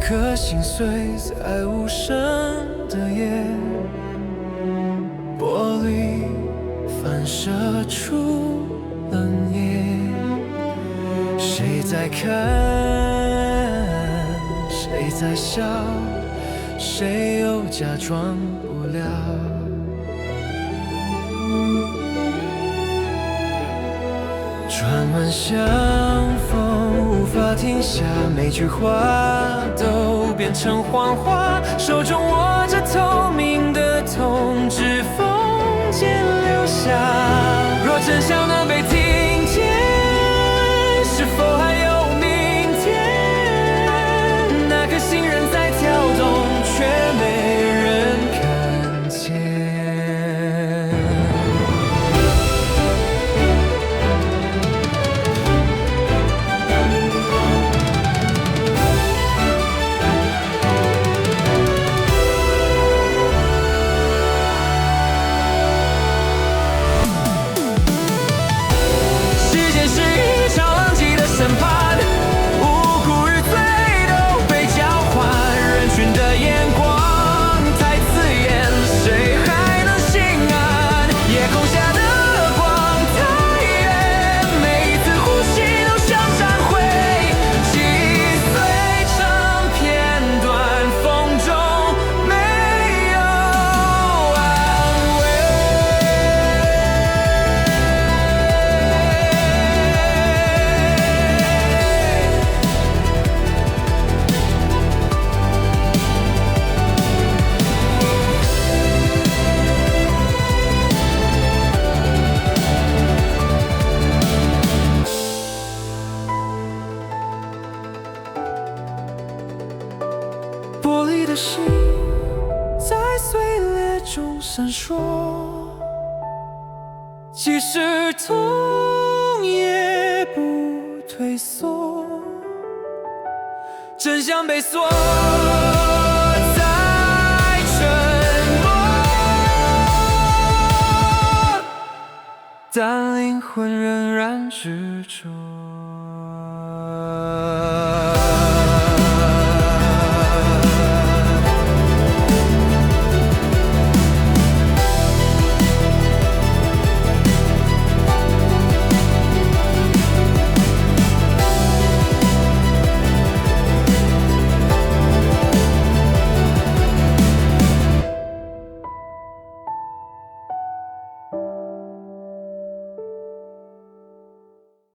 颗心碎在无声的夜，玻璃反射出冷眼。谁在看？谁在笑？谁又假装不了？转弯相逢，无法停下，每句话都变成谎话。手中握着透明的痛，指缝间留下。若真相能被听见，是否还有明天？那颗心仍在跳动，却没人看见。玻璃的心在碎裂中闪烁，即使痛也不退缩，真相被锁在沉默，但灵魂仍然执着。